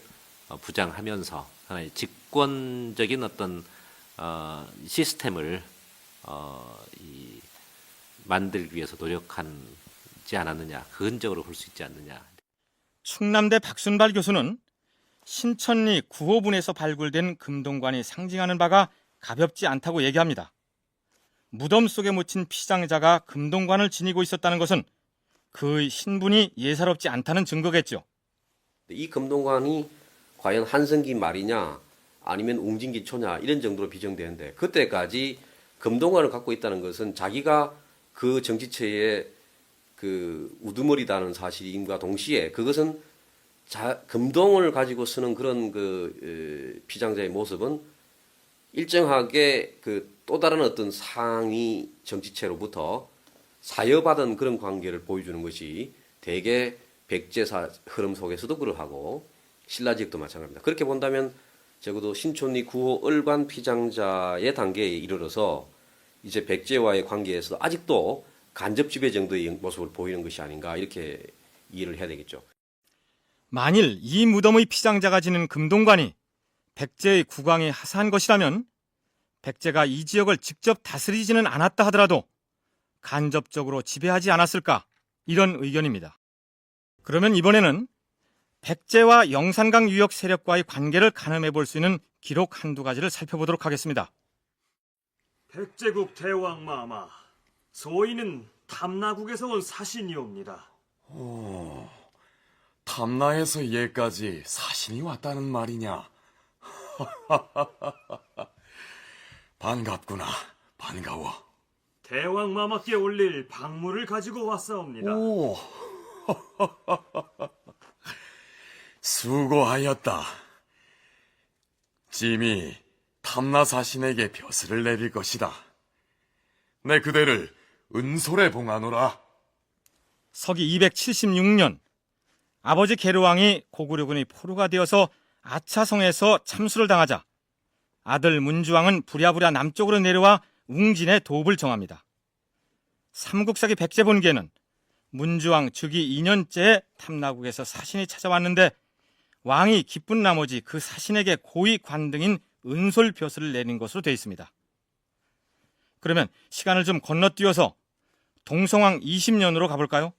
Speaker 5: 부장하면서 하나의 집권적인 어떤 시스템을 만들기 위해서 노력하지 않았느냐, 그 흔적으로 볼 수 있지 않느냐.
Speaker 4: 충남대 박순발 교수는 신천리 9호분에서 발굴된 금동관이 상징하는 바가 가볍지 않다고 얘기합니다. 무덤 속에 묻힌 피장자가 금동관을 지니고 있었다는 것은 그의 신분이 예사롭지 않다는 증거겠죠.
Speaker 7: 이 금동관이 과연 한성기 말이냐 아니면 웅진기 초냐 이런 정도로 비정되는데 그때까지 금동관을 갖고 있다는 것은 자기가 그 정치체의 그 우두머리다는 사실임과 동시에 그것은 금동을 가지고 쓰는 그런 그 피장자의 모습은 일정하게 그 또 다른 어떤 상위 정치체로부터 사여받은 그런 관계를 보여주는 것이 대개 백제사 흐름 속에서도 그러하고 신라지역도 마찬가지입니다. 그렇게 본다면 적어도 신촌리 9호 을관 피장자의 단계에 이르러서 이제 백제와의 관계에서 아직도 간접 지배 정도의 모습을 보이는 것이 아닌가 이렇게 이해를 해야 되겠죠.
Speaker 4: 만일 이 무덤의 피장자가 지닌 금동관이 백제의 국왕에 하사한 것이라면 백제가 이 지역을 직접 다스리지는 않았다 하더라도 간접적으로 지배하지 않았을까 이런 의견입니다. 그러면 이번에는 백제와 영산강 유역 세력과의 관계를 가늠해 볼 수 있는 기록 한두 가지를 살펴보도록 하겠습니다.
Speaker 10: 백제국 대왕 마마, 소인은 탐나국에서 온 사신이옵니다.
Speaker 11: 오, 탐나에서 얘까지 사신이 왔다는 말이냐? 반갑구나, 반가워.
Speaker 10: 대왕 마마께 올릴 박물을 가지고 왔사옵니다.
Speaker 11: 오, 수고하였다. 짐이 탐나 사신에게 벼슬을 내릴 것이다. 내 그대를 은솔에 봉하노라.
Speaker 4: 서기 276년 아버지 계류왕이 고구려군의 포로가 되어서 아차성에서 참수를 당하자 아들 문주왕은 부랴부랴 남쪽으로 내려와 웅진에 도읍을 정합니다. 삼국사기 백제본기에는 문주왕 즉위 2년째에 탐나국에서 사신이 찾아왔는데 왕이 기쁜 나머지 그 사신에게 고위 관등인 은솔 벼슬을 내린 것으로 되어 있습니다. 그러면 시간을 좀 건너뛰어서 동성왕 20년으로 가볼까요?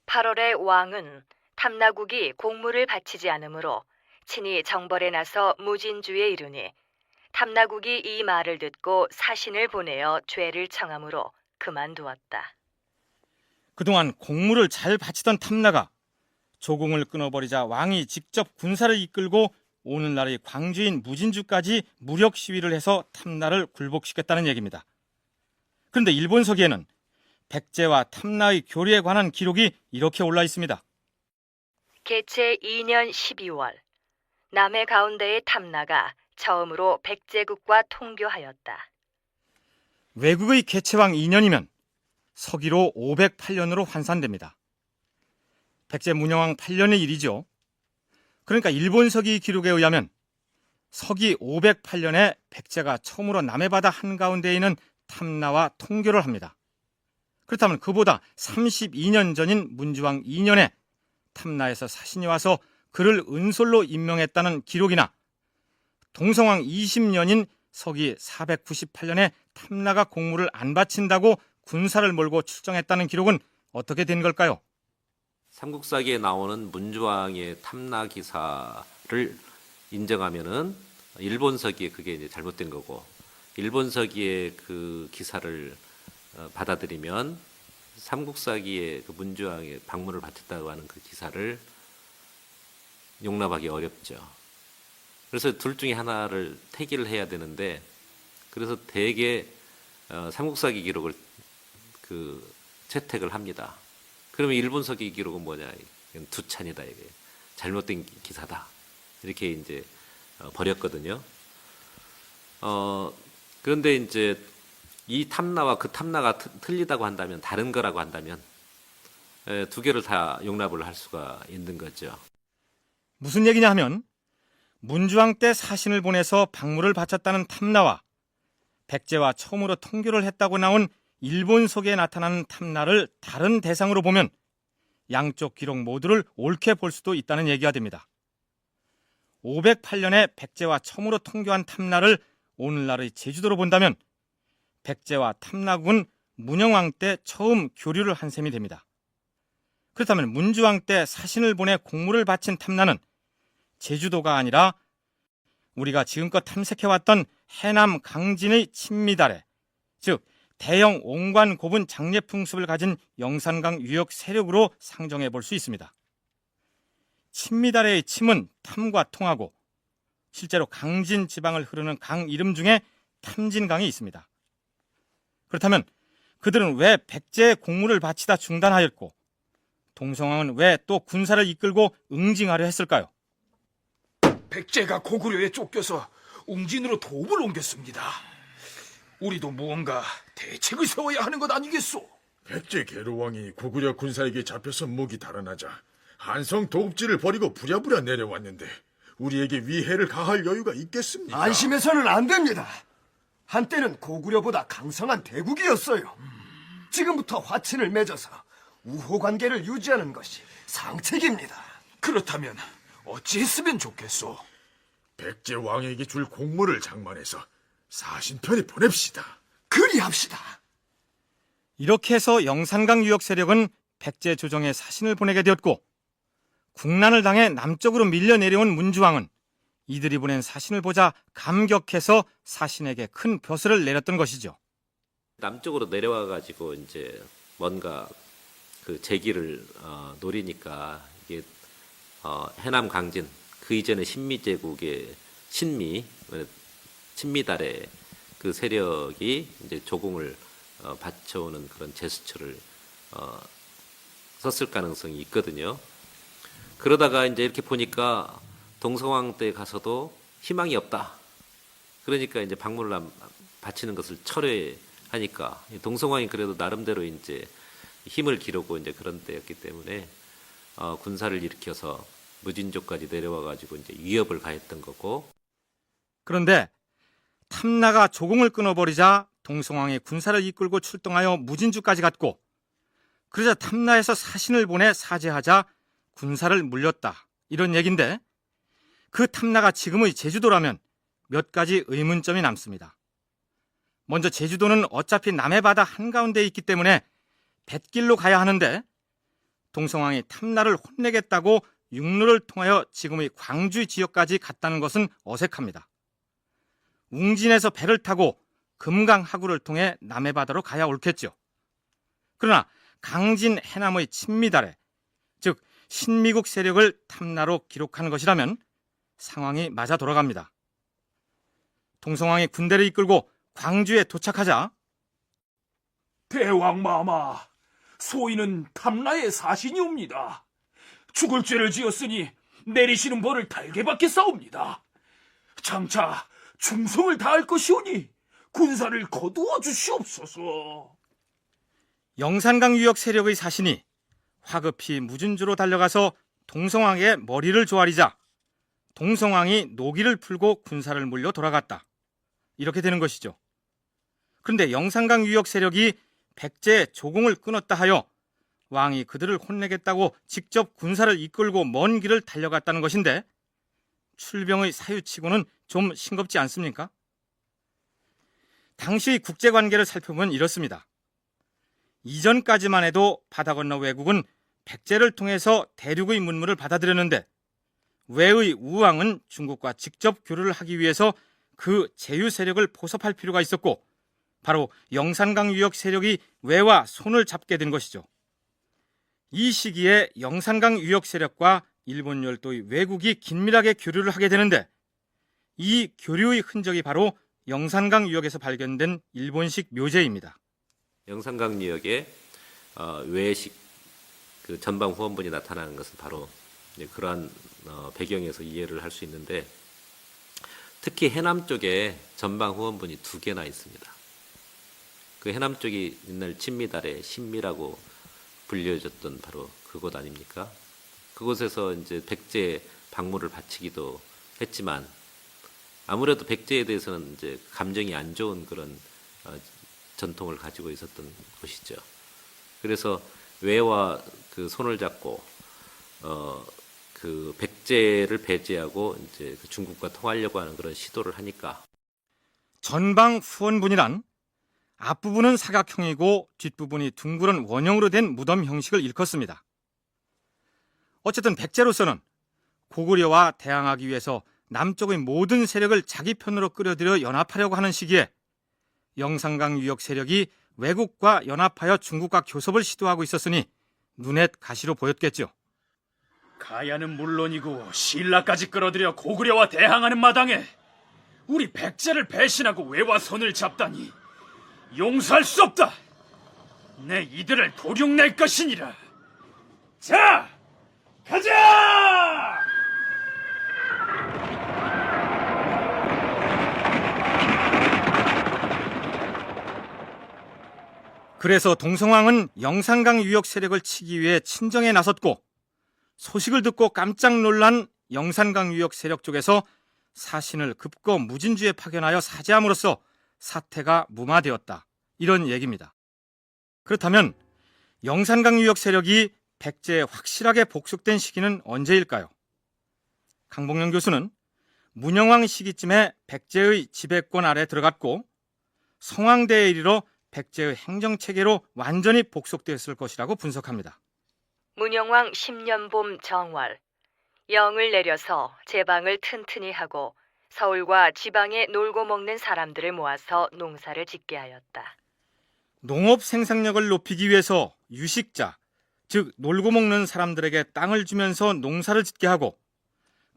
Speaker 1: 8월에 왕은 탐나국이 공물을 바치지 않으므로 친히 정벌에 나서 무진주에 이르니 탐나국이 이 말을 듣고 사신을 보내어 죄를 청함으로 그만두었다.
Speaker 4: 그동안 공물을 잘 바치던 탐나가 조공을 끊어버리자 왕이 직접 군사를 이끌고 오늘날의 광주인 무진주까지 무력 시위를 해서 탐나를 굴복시켰다는 얘기입니다. 그런데 일본서기에는 백제와 탐나의 교류에 관한 기록이 이렇게 올라 있습니다.
Speaker 1: 개체 2년 12월 남해 가운데의 탐나가 처음으로 백제국과 통교하였다.
Speaker 4: 외국의 개체왕 2년이면 서기로 508년으로 환산됩니다. 백제 문영왕 8년의 일이죠. 그러니까 일본 서기 기록에 의하면 서기 508년에 백제가 처음으로 남해바다 한가운데에 있는 탐나와 통교를 합니다. 그렇다면 그보다 32년 전인 문주왕 2년에 탐나에서 사신이 와서 그를 은솔로 임명했다는 기록이나 동성왕 20년인 서기 498년에 탐나가 공물을 안 바친다고 군사를 몰고 출정했다는 기록은 어떻게 된 걸까요?
Speaker 5: 삼국사기에 나오는 문주왕의 탐나 기사를 인정하면은 일본 서기에 그게 이제 잘못된 거고, 일본 서기의 그 기사를 받아들이면 삼국사기에 그 문주왕의 방문을 바쳤다고 하는 그 기사를 용납하기 어렵죠. 그래서 둘 중에 하나를 태기를 해야 되는데, 그래서 대개 삼국사기 기록을 그 채택을 합니다. 그러면 일본 서기 기록은 뭐냐? 이건 두찬이다, 이게 잘못된 기사다. 이렇게 이제 버렸거든요. 그런데 이제 이 탐나와 그 탐나가 틀리다고 한다면, 다른 거라고 한다면 두 개를 다 용납을 할 수가 있는 거죠.
Speaker 4: 무슨 얘기냐 하면 문주왕 때 사신을 보내서 박물을 바쳤다는 탐나와 백제와 처음으로 통교를 했다고 나온 일본 서기에 나타나는 탐나를 다른 대상으로 보면 양쪽 기록 모두를 옳게 볼 수도 있다는 얘기가 됩니다. 508년에 백제와 처음으로 통교한 탐나를 오늘날의 제주도로 본다면 백제와 탐나국은 문영왕 때 처음 교류를 한 셈이 됩니다. 그렇다면 문주왕 때 사신을 보내 공물을 바친 탐나는 제주도가 아니라 우리가 지금껏 탐색해왔던 해남 강진의 친미다래, 즉 대형 옹관 고분 장례 풍습을 가진 영산강 유역 세력으로 상정해 볼 수 있습니다. 친미다래의 침은 탐과 통하고 실제로 강진 지방을 흐르는 강 이름 중에 탐진강이 있습니다. 그렇다면 그들은 왜 백제의 공무를 바치다 중단하였고 동성왕은 왜 또 군사를 이끌고 응징하려 했을까요?
Speaker 3: 백제가 고구려에 쫓겨서 웅진으로 도읍을 옮겼습니다. 우리도 무언가 대책을 세워야 하는 것 아니겠소?
Speaker 2: 백제 계로왕이 고구려 군사에게 잡혀서 목이 달아나자 한성 도읍지를 버리고 부랴부랴 내려왔는데 우리에게 위해를 가할 여유가 있겠습니까?
Speaker 6: 안심해서는 안 됩니다. 한때는 고구려보다 강성한 대국이었어요. 지금부터 화친을 맺어서 우호 관계를 유지하는 것이 상책입니다.
Speaker 3: 그렇다면 어찌했으면 좋겠소?
Speaker 2: 백제 왕에게 줄 공물을 장만해서 사신편에 보냅시다.
Speaker 6: 그리합시다.
Speaker 4: 이렇게 해서 영산강 유역 세력은 백제 조정에 사신을 보내게 되었고 국난을 당해 남쪽으로 밀려 내려온 문주왕은 이들이 보낸 사신을 보자 감격해서 사신에게 큰 벼슬을 내렸던 것이죠.
Speaker 5: 남쪽으로 내려와 가지고 이제 뭔가 그 재기를 노리니까 이게 해남 강진 그 이전에 신미 제국의 친미달의 그 세력이 이제 조공을 바쳐오는 그런 제스처를 썼을 가능성이 있거든요. 그러다가 이제 이렇게 보니까 동성왕 때 가서도 희망이 없다. 그러니까 이제 박물을 바치는 것을 철회하니까 동성왕이 그래도 나름대로 이제 힘을 기르고 이제 그런 때였기 때문에 군사를 일으켜서 무진족까지 내려와 가지고 이제 위협을 가했던 거고.
Speaker 4: 그런데 탐나가 조공을 끊어버리자 동성왕이 군사를 이끌고 출동하여 무진주까지 갔고 그러자 탐나에서 사신을 보내 사죄하자 군사를 물렸다. 이런 얘긴데 그 탐나가 지금의 제주도라면 몇 가지 의문점이 남습니다. 먼저 제주도는 어차피 남해 바다 한가운데에 있기 때문에 뱃길로 가야 하는데 동성왕이 탐나를 혼내겠다고 육로를 통하여 지금의 광주 지역까지 갔다는 것은 어색합니다. 웅진에서 배를 타고 금강 하구를 통해 남해 바다로 가야 옳겠죠. 그러나 강진 해남의 친미달에 즉 신미국 세력을 탐나로 기록한 것이라면 상황이 맞아 돌아갑니다. 동성왕이 군대를 이끌고 광주에 도착하자
Speaker 3: 대왕마마, 소인은 탐나의 사신이옵니다. 죽을 죄를 지었으니 내리시는 벌을 달게 받겠사옵니다. 장차 충성을 다할 것이오니 군사를 거두어 주시옵소서.
Speaker 4: 영산강 유역 세력의 사신이 화급히 무진주로 달려가서 동성왕의 머리를 조아리자 동성왕이 노기를 풀고 군사를 물려 돌아갔다. 이렇게 되는 것이죠. 그런데 영산강 유역 세력이 백제의 조공을 끊었다 하여 왕이 그들을 혼내겠다고 직접 군사를 이끌고 먼 길을 달려갔다는 것인데 출병의 사유치고는 좀 싱겁지 않습니까? 당시의 국제관계를 살펴보면 이렇습니다. 이전까지만 해도 바다 건너 왜국은 백제를 통해서 대륙의 문물을 받아들였는데 왜의 우왕은 중국과 직접 교류를 하기 위해서 그 제휴 세력을 포섭할 필요가 있었고 바로 영산강 유역 세력이 왜와 손을 잡게 된 것이죠. 이 시기에 영산강 유역 세력과 일본 열도의 왜국이 긴밀하게 교류를 하게 되는데 이 교류의 흔적이 바로 영산강 유역에서 발견된 일본식 묘제입니다.
Speaker 5: 영산강 유역에 외식 그 전방 후원분이 나타나는 것은 바로 그러한 배경에서 이해를 할 수 있는데 특히 해남 쪽에 전방 후원분이 2개나 있습니다. 그 해남 쪽이 옛날 친미달의 신미라고 불려졌던 바로 그곳 아닙니까? 그곳에서 이제 백제 박물을 바치기도 했지만 아무래도 백제에 대해서는 이제 감정이 안 좋은 그런 전통을 가지고 있었던 곳이죠. 그래서 왜와 그 손을 잡고 그 백제를 배제하고 이제 그 중국과 통하려고 하는 그런 시도를 하니까
Speaker 4: 전방 후원분이란 앞부분은 사각형이고 뒷부분이 둥그런 원형으로 된 무덤 형식을 일컫습니다. 어쨌든 백제로서는 고구려와 대항하기 위해서 남쪽의 모든 세력을 자기 편으로 끌어들여 연합하려고 하는 시기에 영산강 유역 세력이 왜국과 연합하여 중국과 교섭을 시도하고 있었으니 눈엣 가시로 보였겠죠.
Speaker 3: 가야는 물론이고 신라까지 끌어들여 고구려와 대항하는 마당에 우리 백제를 배신하고 외와 손을 잡다니 용서할 수 없다. 내 이들을 도륙낼 것이니라. 자, 가자!
Speaker 4: 그래서 동성왕은 영산강 유역 세력을 치기 위해 친정에 나섰고, 소식을 듣고 깜짝 놀란 영산강 유역 세력 쪽에서 사신을 급거 무진주에 파견하여 사죄함으로써 사태가 무마되었다. 이런 얘기입니다. 그렇다면 영산강 유역 세력이 백제에 확실하게 복속된 시기는 언제일까요? 강봉영 교수는 문영왕 시기쯤에 백제의 지배권 아래 들어갔고 성왕대에 이르러 백제의 행정체계로 완전히 복속되었을 것이라고 분석합니다.
Speaker 1: 문영왕 10년 봄 정월, 영을 내려서 제방을 튼튼히 하고 서울과 지방에 놀고 먹는 사람들을 모아서 농사를 짓게 하였다.
Speaker 4: 농업 생산력을 높이기 위해서 유식자, 즉 놀고 먹는 사람들에게 땅을 주면서 농사를 짓게 하고,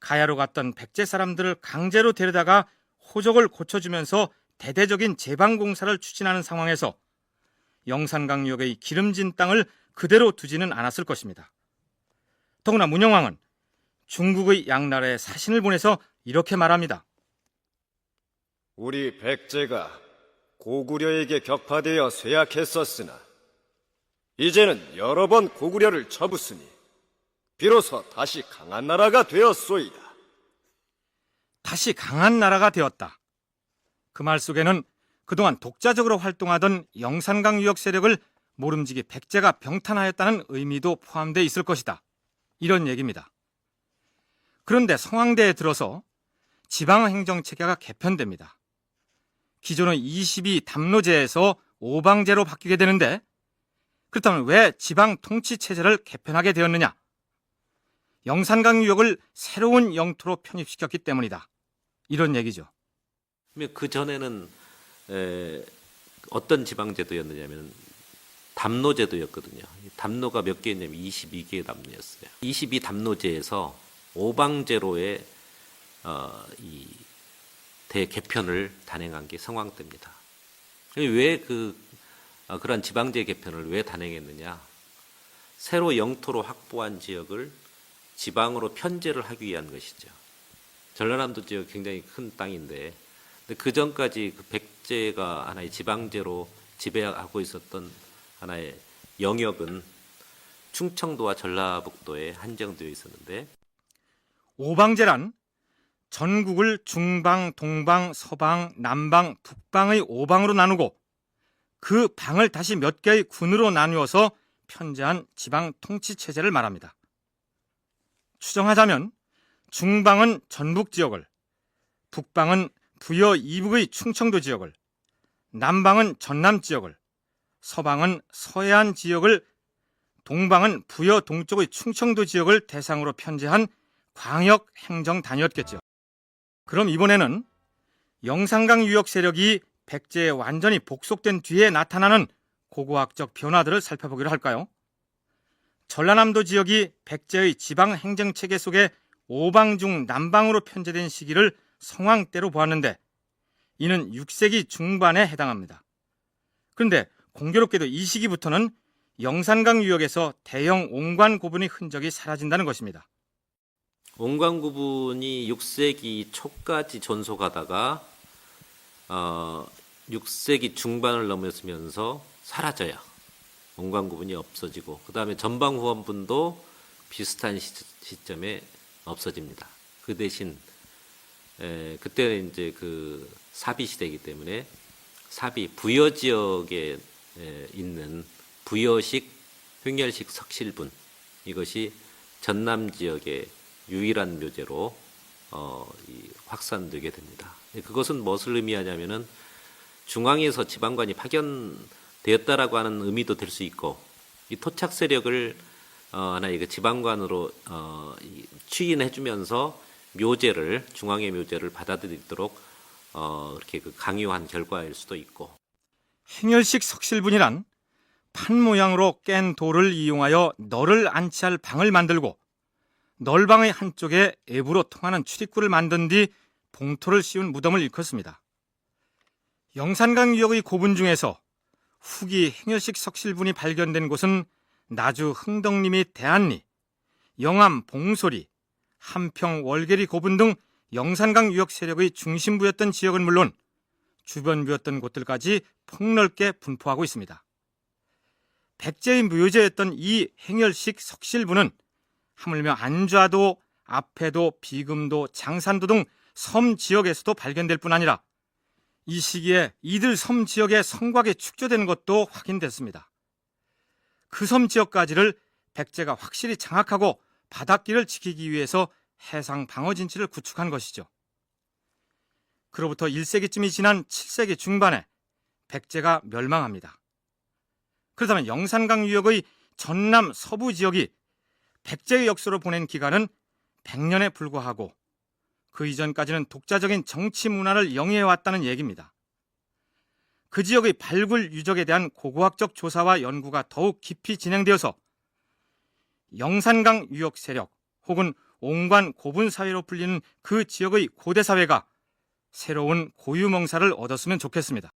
Speaker 4: 가야로 갔던 백제 사람들을 강제로 데려다가 호적을 고쳐주면서 대대적인 제방공사를 추진하는 상황에서 영산강 유역의 기름진 땅을 그대로 두지는 않았을 것입니다. 더구나 문영왕은 중국의 양나라에 사신을 보내서 이렇게 말합니다.
Speaker 6: 우리 백제가 고구려에게 격파되어 쇠약했었으나 이제는 여러 번 고구려를 쳐부수니 비로소 다시 강한 나라가 되었소이다.
Speaker 4: 다시 강한 나라가 되었다. 그 말 속에는 그동안 독자적으로 활동하던 영산강 유역 세력을 모름지기 백제가 병탄하였다는 의미도 포함되어 있을 것이다. 이런 얘기입니다. 그런데 성황대에 들어서 지방행정체계가 개편됩니다. 기존의 22 담로제에서 오방제로 바뀌게 되는데, 그렇다면 왜 지방통치체제를 개편하게 되었느냐? 영산강 유역을 새로운 영토로 편입시켰기 때문이다. 이런 얘기죠.
Speaker 5: 그 전에는 어떤 지방제도였느냐면 담노제도였거든요. 담노가 몇 개였냐면 22개의 담노였어요. 22 담노제에서 오방제로의 이 대개편을 단행한 게 성왕 때입니다. 왜 그러한 지방제 개편을 왜 단행했느냐? 새로 영토로 확보한 지역을 지방으로 편제를 하기 위한 것이죠. 전라남도 지역 굉장히 큰 땅인데, 그 전까지 그 백제가 하나의 지방제로 지배하고 있었던 하나의 영역은 충청도와 전라북도에 한정되어 있었는데,
Speaker 4: 오방제란 전국을 중방, 동방, 서방, 남방, 북방의 5방으로 나누고 그 방을 다시 몇 개의 군으로 나누어서 편제한 지방 통치 체제를 말합니다. 추정하자면 중방은 전북 지역을, 북방은 부여 이북의 충청도 지역을, 남방은 전남 지역을, 서방은 서해안 지역을, 동방은 부여 동쪽의 충청도 지역을 대상으로 편제한 광역 행정 단위였겠죠. 그럼 이번에는 영산강 유역 세력이 백제에 완전히 복속된 뒤에 나타나는 고고학적 변화들을 살펴보기로 할까요? 전라남도 지역이 백제의 지방 행정체계 속에 오방 중 남방으로 편제된 시기를 성왕 때로 보았는데, 이는 6세기 중반에 해당합니다. 그런데 공교롭게도 이 시기부터는 영산강 유역에서 대형 옹관 고분의 흔적이 사라진다는 것입니다.
Speaker 5: 옹관 구분이 6세기 초까지 존속하다가 6세기 중반을 넘어서면서 사라져요. 옹관 구분이 없어지고, 그 다음에 전방 후원분도 비슷한 시점에 없어집니다. 그 대신 그때는 이제 그 사비 시대이기 때문에 사비 부여 지역에 있는 부여식 횡렬식 석실분, 이것이 전남 지역의 유일한 묘제로 확산되게 됩니다. 그것은 무엇을 의미하냐면은 중앙에서 지방관이 파견되었다라고 하는 의미도 될 수 있고, 이 토착 세력을 하나의 그 지방관으로 추인해주면서 묘제를, 중앙의 묘제를 받아들이도록 이렇게 그 강요한 결과일 수도 있고.
Speaker 4: 행렬식 석실분이란 판 모양으로 깬 돌을 이용하여 널을 안치할 방을 만들고, 널방의 한쪽에 애부로 통하는 출입구를 만든 뒤 봉토를 씌운 무덤을 일컫습니다. 영산강 유역의 고분 중에서 후기 행여식 석실분이 발견된 곳은 나주 흥덕리 및 대안리, 영암 봉소리, 함평 월계리 고분 등 영산강 유역 세력의 중심부였던 지역은 물론 주변부였던 곳들까지 폭넓게 분포하고 있습니다. 백제의 묘제였던 이 행열식 석실부는 하물며 안좌도, 압회도, 비금도, 장산도 등 섬 지역에서도 발견될 뿐 아니라 이 시기에 이들 섬 지역의 성곽에 축조되는 것도 확인됐습니다. 그 섬 지역까지를 백제가 확실히 장악하고 바닷길을 지키기 위해서 해상 방어 진치를 구축한 것이죠. 그로부터 1세기쯤이 지난 7세기 중반에 백제가 멸망합니다. 그렇다면 영산강 유역의 전남 서부 지역이 백제의 역사로 보낸 기간은 100년에 불과하고 그 이전까지는 독자적인 정치 문화를 영위해왔다는 얘기입니다. 그 지역의 발굴 유적에 대한 고고학적 조사와 연구가 더욱 깊이 진행되어서 영산강 유역 세력 혹은 옹관 고분 사회로 불리는 그 지역의 고대 사회가 새로운 고유명사를 얻었으면 좋겠습니다.